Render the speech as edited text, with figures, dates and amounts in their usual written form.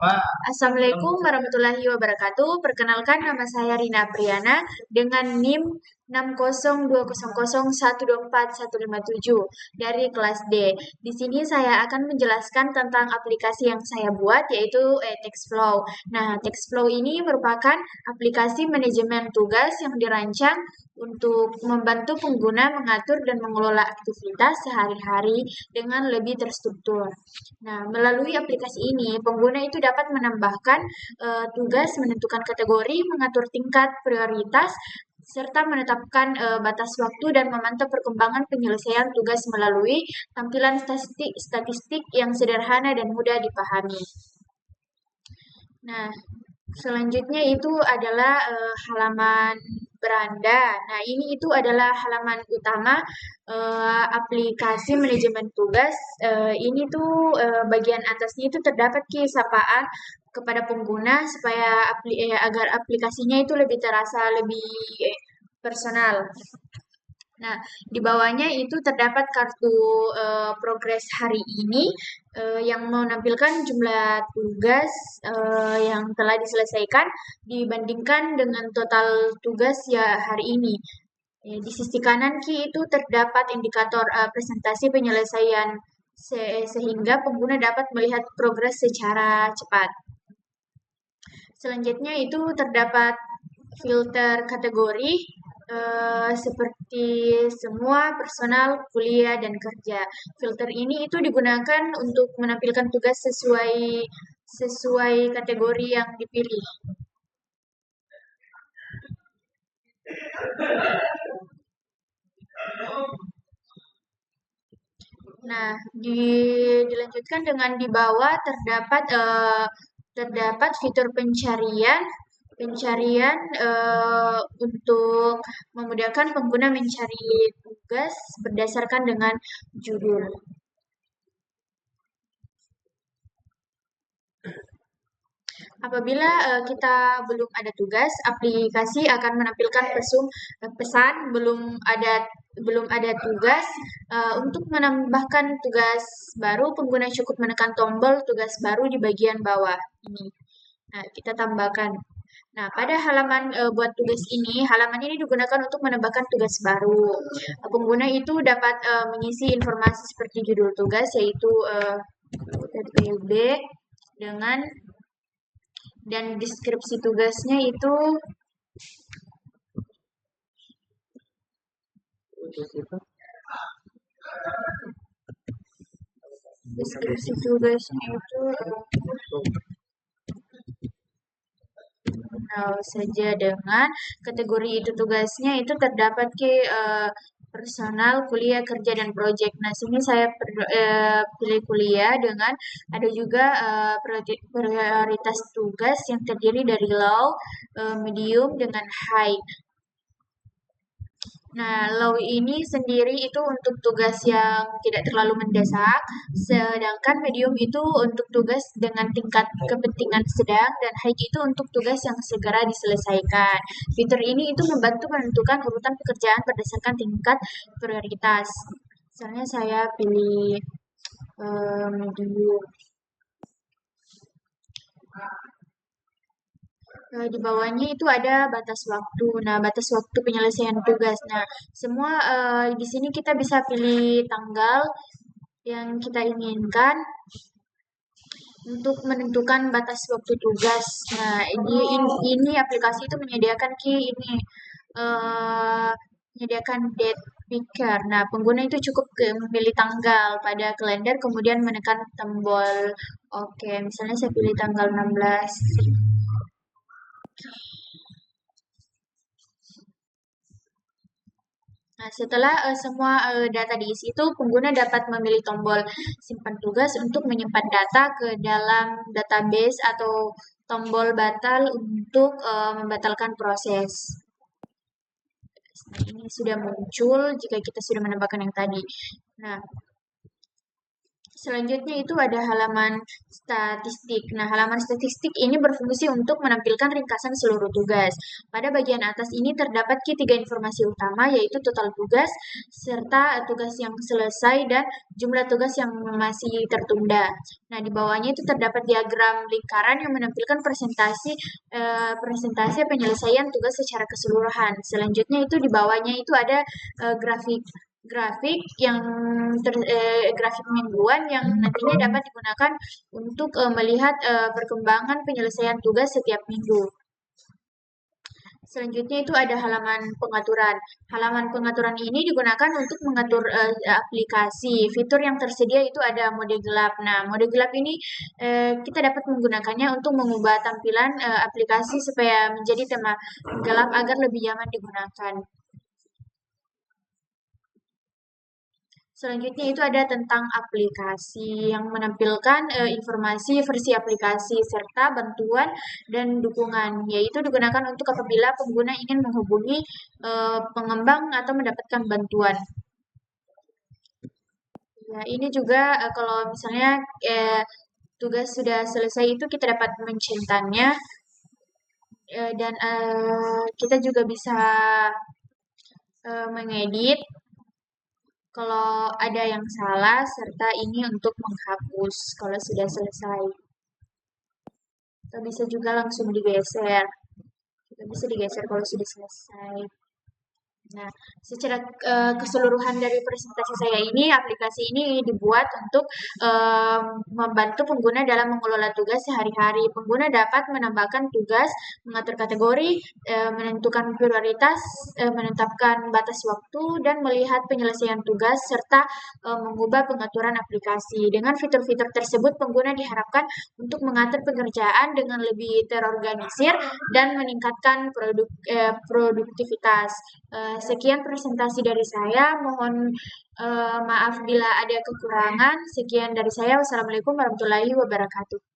Assalamualaikum warahmatullahi wabarakatuh. Perkenalkan nama saya Rina Priana dengan NIM 60200124157 dari kelas D. Di sini saya akan menjelaskan tentang aplikasi yang saya buat yaitu TextFlow. Nah, TextFlow ini merupakan aplikasi manajemen tugas yang dirancang untuk membantu pengguna mengatur dan mengelola aktivitas sehari-hari dengan lebih terstruktur. Nah, melalui aplikasi ini, pengguna itu dapat menambahkan tugas, menentukan kategori, mengatur tingkat prioritas, serta menetapkan batas waktu dan memantau perkembangan penyelesaian tugas melalui tampilan statistik yang sederhana dan mudah dipahami. Nah, selanjutnya itu adalah halaman beranda. Nah, ini itu adalah halaman utama aplikasi manajemen tugas. Ini tuh bagian atasnya itu terdapat sapaan kepada pengguna supaya agar aplikasinya itu lebih terasa lebih personal. Nah, di bawahnya itu terdapat kartu progres hari ini yang menampilkan jumlah tugas yang telah diselesaikan dibandingkan dengan total tugas ya hari ini. Di sisi kanan itu terdapat indikator presentasi penyelesaian sehingga pengguna dapat melihat progres secara cepat. Selanjutnya itu terdapat filter kategori seperti semua personal, kuliah, dan kerja. Filter ini itu digunakan untuk menampilkan tugas sesuai kategori yang dipilih. Nah, dilanjutkan dengan di bawah terdapat fitur pencarian untuk memudahkan pengguna mencari tugas berdasarkan dengan judul. Apabila kita belum ada tugas, aplikasi akan menampilkan pesan belum ada tugas. Untuk menambahkan tugas baru, pengguna cukup menekan tombol tugas baru di bagian bawah ini. Nah, kita tambahkan. Nah, pada halaman buat tugas ini, halaman ini digunakan untuk menambahkan tugas baru. Pengguna itu dapat mengisi informasi seperti judul tugas, yaitu TPB dengan dan deskripsi tugasnya itu saja dengan kategori itu tugasnya itu terdapat personal, kuliah, kerja, dan proyek. Nah, sini saya pilih kuliah dengan ada juga prioritas tugas yang terdiri dari low, medium, dengan high. Nah, low ini sendiri itu untuk tugas yang tidak terlalu mendesak, sedangkan medium itu untuk tugas dengan tingkat kepentingan sedang, dan high itu untuk tugas yang segera diselesaikan. Fitur ini itu membantu menentukan urutan pekerjaan berdasarkan tingkat prioritas. Misalnya saya pilih medium. Di bawahnya itu ada batas waktu. Nah, batas waktu penyelesaian tugas. Nah, semua di sini kita bisa pilih tanggal yang kita inginkan untuk menentukan batas waktu tugas. Nah, ini aplikasi itu menyediakan menyediakan date picker. Nah, pengguna itu cukup memilih tanggal pada kalender, kemudian menekan tombol oke. Misalnya saya pilih tanggal 16. Nah, setelah semua data diisi itu, pengguna dapat memilih tombol simpan tugas untuk menyimpan data ke dalam database atau tombol batal untuk membatalkan proses. Nah, ini sudah muncul jika kita sudah menambahkan yang tadi. Nah, Selanjutnya itu ada halaman statistik. Nah, halaman statistik ini berfungsi untuk menampilkan ringkasan seluruh tugas. Pada bagian atas ini terdapat ketiga informasi utama, yaitu total tugas, serta tugas yang selesai, dan jumlah tugas yang masih tertunda. Nah, di bawahnya itu terdapat diagram lingkaran yang menampilkan presentasi penyelesaian tugas secara keseluruhan. Selanjutnya itu di bawahnya itu ada grafik grafik yang grafik mingguan yang nantinya dapat digunakan untuk melihat perkembangan penyelesaian tugas setiap minggu. Selanjutnya itu ada halaman pengaturan. Halaman pengaturan ini digunakan untuk mengatur aplikasi. Fitur yang tersedia itu ada mode gelap. Nah, mode gelap ini kita dapat menggunakannya untuk mengubah tampilan aplikasi supaya menjadi tema gelap agar lebih nyaman digunakan. Selanjutnya itu ada tentang aplikasi yang menampilkan informasi versi aplikasi serta bantuan dan dukungan, yaitu digunakan untuk apabila pengguna ingin menghubungi pengembang atau mendapatkan bantuan. Ya, ini juga kalau misalnya tugas sudah selesai itu kita dapat mencintannya dan kita juga bisa mengedit kalau ada yang salah, serta ini untuk menghapus kalau sudah selesai. Kita bisa juga langsung digeser. Kita bisa digeser kalau sudah selesai. Nah, secara keseluruhan dari presentasi saya ini, aplikasi ini dibuat untuk membantu pengguna dalam mengelola tugas sehari-hari. Pengguna dapat menambahkan tugas, mengatur kategori, menentukan prioritas, menetapkan batas waktu, dan melihat penyelesaian tugas, serta mengubah pengaturan aplikasi. Dengan fitur-fitur tersebut, pengguna diharapkan untuk mengatur pekerjaan dengan lebih terorganisir dan meningkatkan produktivitas. Sekian presentasi dari saya. Mohon maaf bila ada kekurangan. Sekian dari saya. Wassalamualaikum warahmatullahi wabarakatuh.